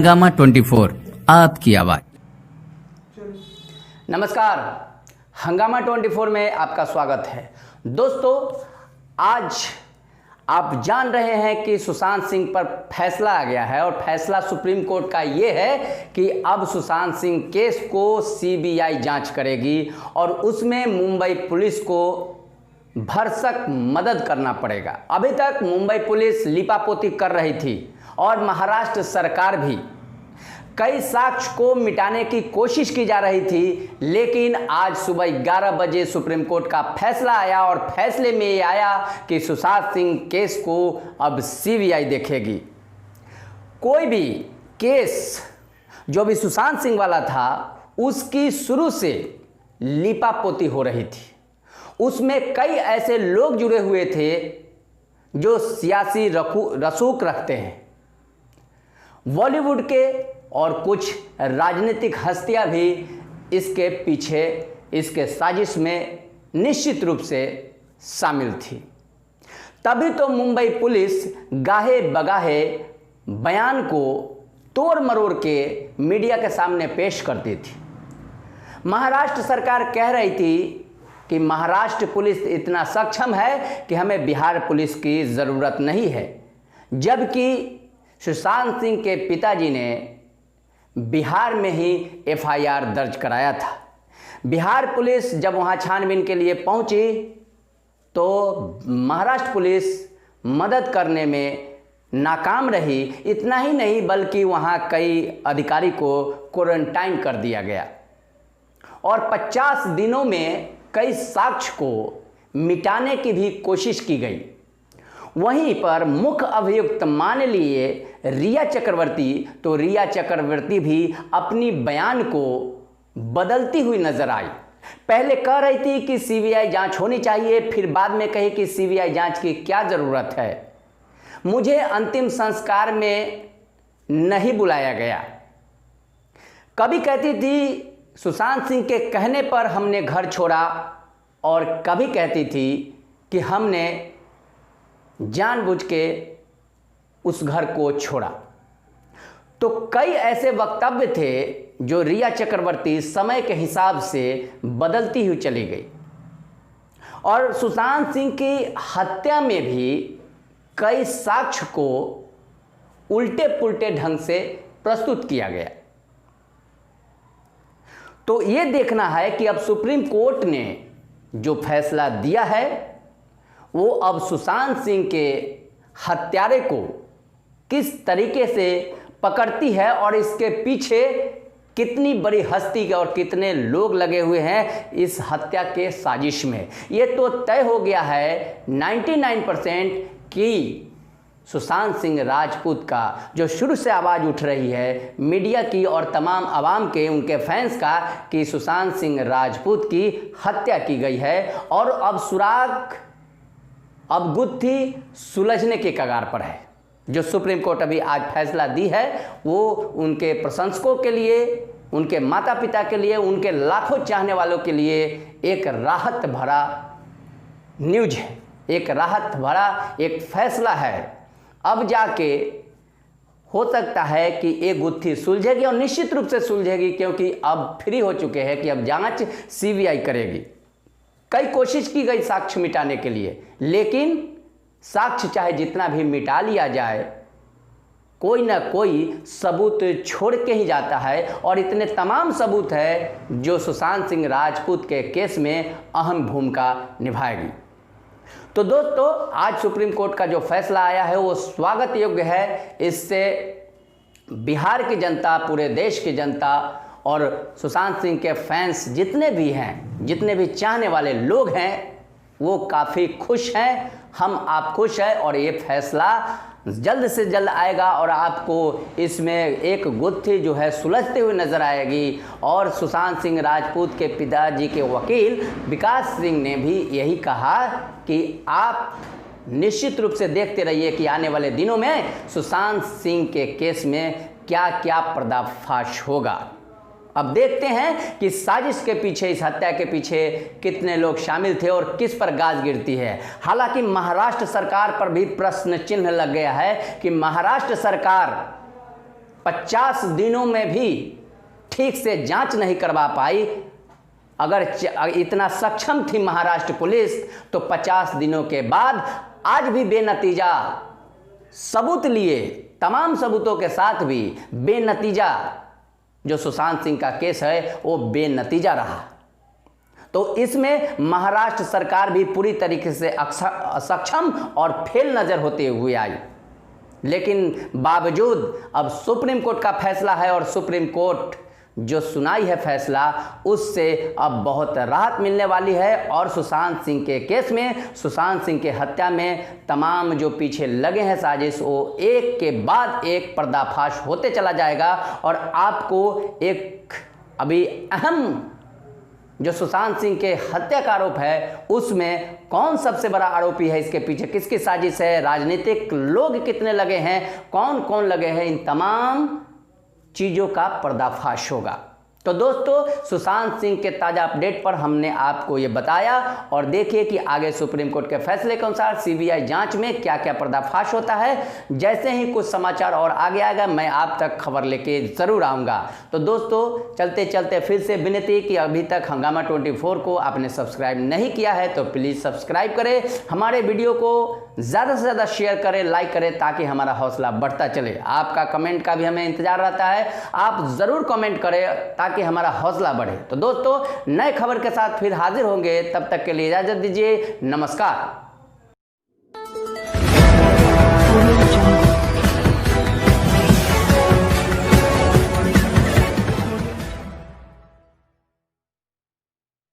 हंगामा 24 आपकी आवाज। नमस्कार, हंगामा 24 में आपका स्वागत है। दोस्तों, आज आप जान रहे हैं कि सुशांत सिंह पर फैसला आ गया है और फैसला सुप्रीम कोर्ट का ये है कि अब सुशांत सिंह केस को सीबीआई जांच करेगी और उसमें मुंबई पुलिस को भरसक मदद करना पड़ेगा। अभी तक मुंबई पुलिस लीपापोती कर रही थी और महाराष्ट्र सरकार भी कई साक्ष्य को मिटाने की कोशिश की जा रही थी, लेकिन आज सुबह 11 बजे सुप्रीम कोर्ट का फैसला आया और फैसले में ये आया कि सुशांत सिंह केस को अब सीबीआई देखेगी। कोई भी केस जो भी सुशांत सिंह वाला था उसकी शुरू से लीपापोती हो रही थी। उसमें कई ऐसे लोग जुड़े हुए थे जो सियासी रसूख रखते हैं। बॉलीवुड के और कुछ राजनीतिक हस्तियां भी इसके पीछे, इसके साजिश में निश्चित रूप से शामिल थी। तभी तो मुंबई पुलिस गाहे बगाहे बयान को तोड़ मरोड़ के मीडिया के सामने पेश करती थी। महाराष्ट्र सरकार कह रही थी कि महाराष्ट्र पुलिस इतना सक्षम है कि हमें बिहार पुलिस की ज़रूरत नहीं है, जबकि सुशांत सिंह के पिताजी ने बिहार में ही एफआईआर दर्ज कराया था। बिहार पुलिस जब वहां छानबीन के लिए पहुंची तो महाराष्ट्र पुलिस मदद करने में नाकाम रही। इतना ही नहीं बल्कि वहां कई अधिकारी को क्वारंटाइन कर दिया गया और 50 दिनों में कई साक्ष्य को मिटाने की भी कोशिश की गई। वहीं पर मुख्य अभियुक्त मान लिए रिया चक्रवर्ती, तो रिया चक्रवर्ती भी अपनी बयान को बदलती हुई नजर आई। पहले कह रही थी कि सीबीआई जांच होनी चाहिए, फिर बाद में कही कि सीबीआई जांच की क्या ज़रूरत है, मुझे अंतिम संस्कार में नहीं बुलाया गया। कभी कहती थी सुशांत सिंह के कहने पर हमने घर छोड़ा और कभी कहती थी कि हमने जानबूझ के उस घर को छोड़ा। तो कई ऐसे वक्तव्य थे जो रिया चक्रवर्ती समय के हिसाब से बदलती हुई चली गई और सुशांत सिंह की हत्या में भी कई साक्ष्य को उल्टे पुल्टे ढंग से प्रस्तुत किया गया। तो ये देखना है कि अब सुप्रीम कोर्ट ने जो फैसला दिया है वो अब सुशांत सिंह के हत्यारे को किस तरीके से पकड़ती है और इसके पीछे कितनी बड़ी हस्ती और कितने लोग लगे हुए हैं इस हत्या के साजिश में। ये तो तय हो गया है 99% कि सुशांत सिंह राजपूत का, जो शुरू से आवाज़ उठ रही है मीडिया की और तमाम आवाम के, उनके फैंस का, कि सुशांत सिंह राजपूत की हत्या की गई है और अब सुराग, अब गुत्थी सुलझने के कगार पर है। जो सुप्रीम कोर्ट अभी आज फैसला दी है वो उनके प्रशंसकों के लिए, उनके माता पिता के लिए, उनके लाखों चाहने वालों के लिए एक राहत भरा न्यूज है, एक राहत भरा एक फैसला है। अब जाके हो सकता है कि एक गुत्थी सुलझेगी और निश्चित रूप से सुलझेगी, क्योंकि अब फ्री हो चुके हैं कि अब जांच सीबीआई करेगी। कई कोशिश की गई साक्ष्य मिटाने के लिए, लेकिन साक्ष्य चाहे जितना भी मिटा लिया जाए, कोई ना कोई सबूत छोड़ के ही जाता है और इतने तमाम सबूत है जो सुशांत सिंह राजपूत के केस में अहम भूमिका निभाएगी। तो दोस्तों, आज सुप्रीम कोर्ट का जो फैसला आया है वो स्वागत योग्य है। इससे बिहार की जनता, पूरे देश की जनता और सुशांत सिंह के फैंस जितने भी हैं, जितने भी चाहने वाले लोग हैं, वो काफ़ी खुश हैं। हम आप खुश हैं और ये फैसला जल्द से जल्द आएगा और आपको इसमें एक गुत्थी जो है सुलझते हुए नजर आएगी। और सुशांत सिंह राजपूत के पिताजी के वकील विकास सिंह ने भी यही कहा कि आप निश्चित रूप से देखते रहिए कि आने वाले दिनों में सुशांत सिंह के केस में क्या क्या पर्दाफाश होगा। अब देखते हैं कि साजिश के पीछे, इस हत्या के पीछे कितने लोग शामिल थे और किस पर गाज गिरती है। हालांकि महाराष्ट्र सरकार पर भी प्रश्न चिन्ह लग गया है कि महाराष्ट्र सरकार 50 दिनों में भी ठीक से जांच नहीं करवा पाई। अगर इतना सक्षम थी महाराष्ट्र पुलिस तो 50 दिनों के बाद आज भी बेनतीजा सबूत लिए, तमाम सबूतों के साथ भी बेनतीजा जो सुशांत सिंह का केस है वो बेनतीजा रहा। तो इसमें महाराष्ट्र सरकार भी पूरी तरीके से सक्षम और फेल नजर होते हुए आई। लेकिन बावजूद अब सुप्रीम कोर्ट का फैसला है और सुप्रीम कोर्ट जो सुनाई है फैसला उससे अब बहुत राहत मिलने वाली है और सुशांत सिंह के केस में, सुशांत सिंह के हत्या में तमाम जो पीछे लगे हैं साजिश वो एक के बाद एक पर्दाफाश होते चला जाएगा। और आपको एक अभी अहम जो सुशांत सिंह के हत्या का आरोप है उसमें कौन सबसे बड़ा आरोपी है, इसके पीछे किसकी साजिश है, राजनीतिक लोग कितने लगे हैं, कौन कौन लगे हैं, इन तमाम चीज़ों का पर्दाफाश होगा। तो दोस्तों सुशांत सिंह के ताज़ा अपडेट पर हमने आपको ये बताया और देखिए कि आगे सुप्रीम कोर्ट के फैसले के अनुसार सीबीआई जांच में क्या क्या पर्दाफाश होता है। जैसे ही कुछ समाचार और आगे आएगा मैं आप तक खबर लेके ज़रूर आऊँगा। तो दोस्तों चलते चलते फिर से विनती कि अभी तक हंगामा 24 को आपने सब्सक्राइब नहीं किया है तो प्लीज़ सब्सक्राइब करें, हमारे वीडियो को ज़्यादा से ज़्यादा शेयर करें, लाइक करें ताकि हमारा हौसला बढ़ता चले। आपका कमेंट का भी हमें इंतजार रहता है, आप ज़रूर कमेंट करें ताकि हमारा हौसला बढ़े। तो दोस्तों नए खबर के साथ फिर हाजिर होंगे, तब तक के लिए इजाज़त दीजिए, नमस्कार।